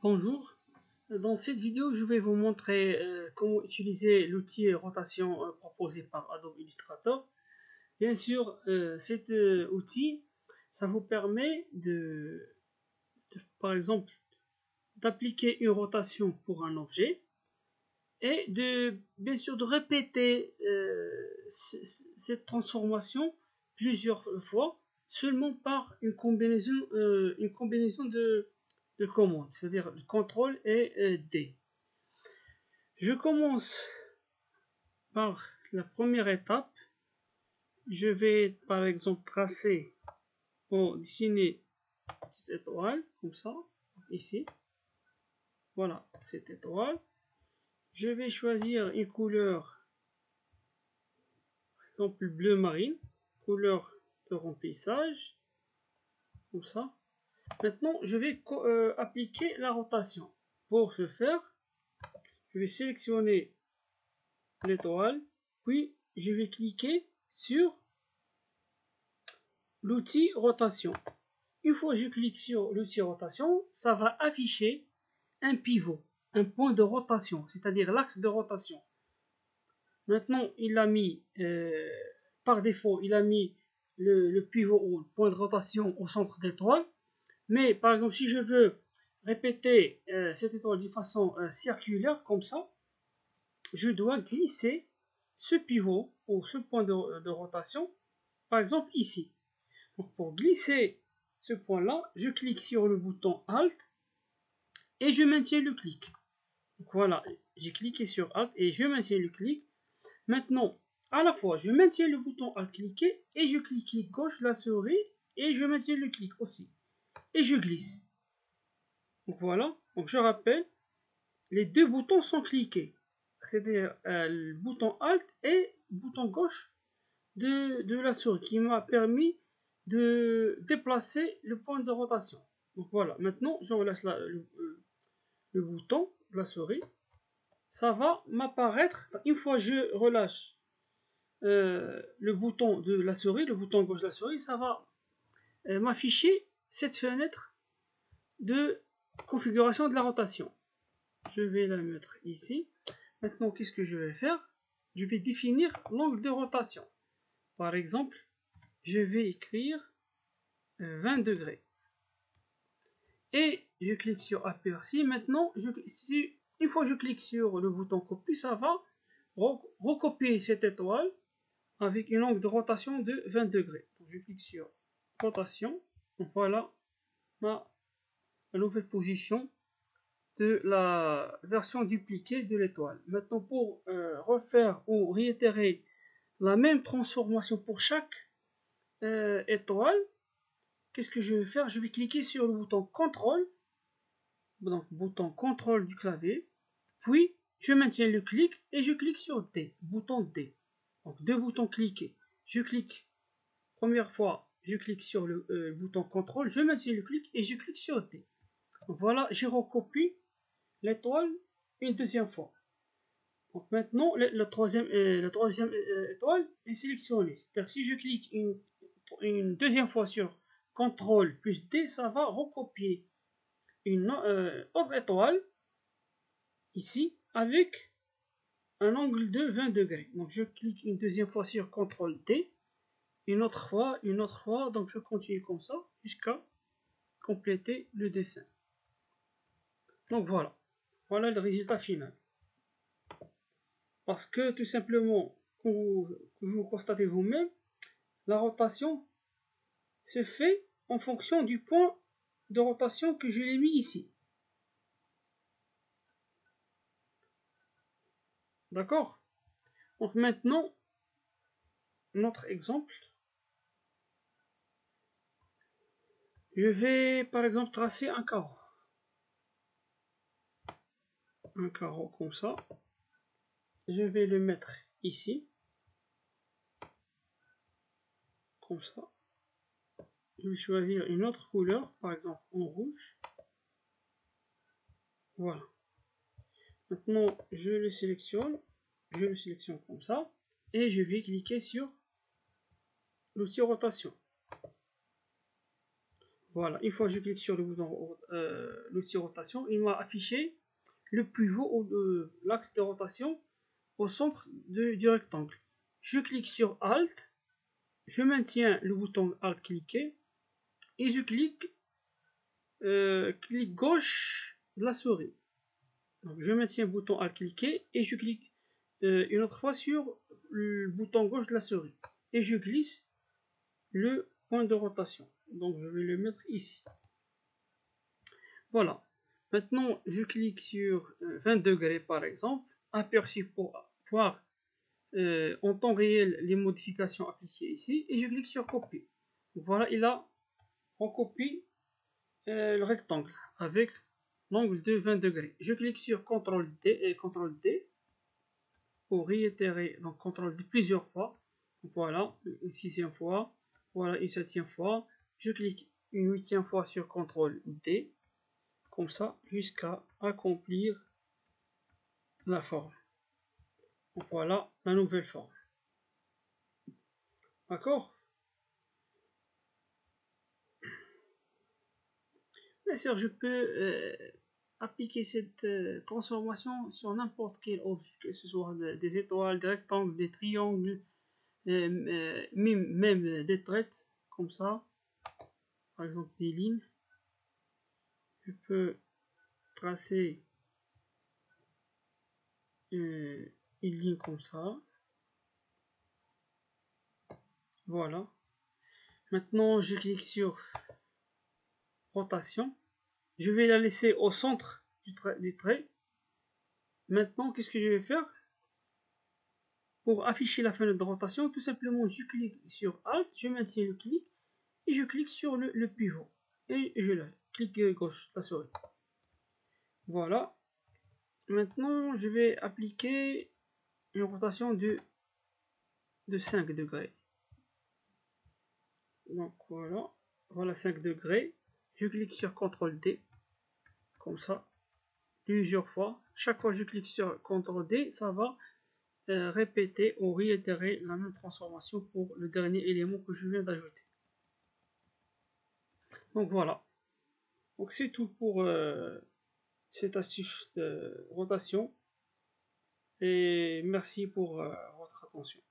Bonjour, dans cette vidéo je vais vous montrer comment utiliser l'outil rotation proposé par Adobe Illustrator. Bien sûr, cet outil, ça vous permet par exemple, d'appliquer une rotation pour un objet et bien sûr de répéter cette transformation plusieurs fois seulement par une combinaison de commandes, c'est-à-dire CTRL et D. Je commence par la première étape. Je vais par exemple tracer ou dessiner une petite étoile comme ça, ici. Voilà cette étoile. Je vais choisir une couleur, par exemple bleu marine, couleur de remplissage, comme ça. Maintenant, je vais appliquer la rotation. Pour ce faire, je vais sélectionner l'étoile, puis je vais cliquer sur l'outil rotation. Une fois que je clique sur l'outil rotation, ça va afficher un pivot, un point de rotation, c'est-à-dire l'axe de rotation. Maintenant, il a mis, par défaut, il a mis le pivot ou le point de rotation au centre d'étoile. Mais par exemple, si je veux répéter cette étoile de façon circulaire, comme ça, je dois glisser ce pivot ou ce point de rotation, par exemple ici. Donc pour glisser ce point-là, je clique sur le bouton Alt et je maintiens le clic. Donc voilà, j'ai cliqué sur Alt et je maintiens le clic. Maintenant, à la fois, je maintiens le bouton Alt cliqué et je clique gauche de la souris et je maintiens le clic aussi. Et je glisse. Donc voilà, donc je rappelle, les deux boutons sont cliqués. C'est-à-dire le bouton Alt et le bouton gauche de la souris qui m'a permis de déplacer le point de rotation. Donc voilà, maintenant je relâche le bouton de la souris. Ça va m'apparaître, une fois je relâche le bouton de la souris, le bouton gauche de la souris, ça va m'afficher cette fenêtre de configuration de la rotation. Je vais la mettre ici. Maintenant, qu'est-ce que je vais faire? Je vais définir l'angle de rotation. Par exemple, je vais écrire 20 degrés. Et je clique sur aperçu. Maintenant, une fois que je clique sur le bouton copie, ça va recopier cette étoile avec une angle de rotation de 20 degrés. Donc, je clique sur rotation. Donc, voilà ma nouvelle position de la version dupliquée de l'étoile. Maintenant, pour refaire ou réitérer la même transformation pour chaque étoile, qu'est-ce que je vais faire? Je vais cliquer sur le bouton CTRL, donc bouton CTRL du clavier, puis je maintiens le clic et je clique sur D, bouton D. Donc deux boutons cliqués. Je clique, première fois, je clique sur le bouton CTRL, je maintiens le clic et je clique sur D. Donc voilà, je recopie l'étoile une deuxième fois. Donc maintenant, la troisième étoile est sélectionnée. C'est-à-dire si je clique une deuxième fois sur CTRL plus D, ça va recopier une autre étoile ici avec un angle de 20 degrés. Donc je clique une deuxième fois sur CTRL D, une autre fois, donc je continue comme ça jusqu'à compléter le dessin. Donc voilà, voilà le résultat final. Parce que tout simplement, comme vous constatez vous-même, la rotation se fait en fonction du point de rotation que je l'ai mis ici. D'accord? Donc maintenant, notre exemple. Je vais par exemple tracer un carreau. Un carreau comme ça. Je vais le mettre ici. Comme ça. Je vais choisir une autre couleur, par exemple en rouge. Voilà. Maintenant, je le sélectionne comme ça. Et je vais cliquer sur l'outil rotation. Voilà, une fois que je clique sur le bouton l'outil rotation, il m'a affiché le pivot ou l'axe de rotation au centre du rectangle. Je clique sur Alt, je maintiens le bouton Alt cliqué et je clic gauche de la souris. Donc je maintiens le bouton Alt cliqué et je clique une autre fois sur le bouton gauche de la souris et je glisse le point de rotation. Donc je vais le mettre ici. Voilà. Maintenant je clique sur 20 degrés par exemple, aperçu pour voir en temps réel les modifications appliquées ici et je clique sur copier. Voilà, il a en copie le rectangle avec l'angle de 20 degrés. Je clique sur CTRL D et CTRL D pour réitérer, donc CTRL D plusieurs fois. Voilà, une 6e fois, voilà une 7e fois. Je clique une 8e fois sur CTRL D, comme ça, jusqu'à accomplir la forme. Donc voilà la nouvelle forme. D'accord? Bien sûr, je peux appliquer cette transformation sur n'importe quel objet, que ce soit des étoiles, des rectangles, des triangles, même des traits, comme ça, par exemple des lignes. Je peux tracer une ligne comme ça. Voilà. Maintenant, je clique sur rotation. Je vais la laisser au centre du trait. Maintenant, qu'est-ce que je vais faire? Pour afficher la fenêtre de rotation, tout simplement, je clique sur Alt, je maintiens le clic et je clique sur le pivot. Et je le clique gauche, la souris. Voilà. Maintenant, je vais appliquer une rotation de 5 degrés. Donc voilà. Voilà 5 degrés. Je clique sur CTRL D. Comme ça. Plusieurs fois. Chaque fois que je clique sur CTRL D, ça va répéter ou réitérer la même transformation pour le dernier élément que je viens d'ajouter. Donc voilà. Donc c'est tout pour cette astuce de rotation. Et merci pour votre attention.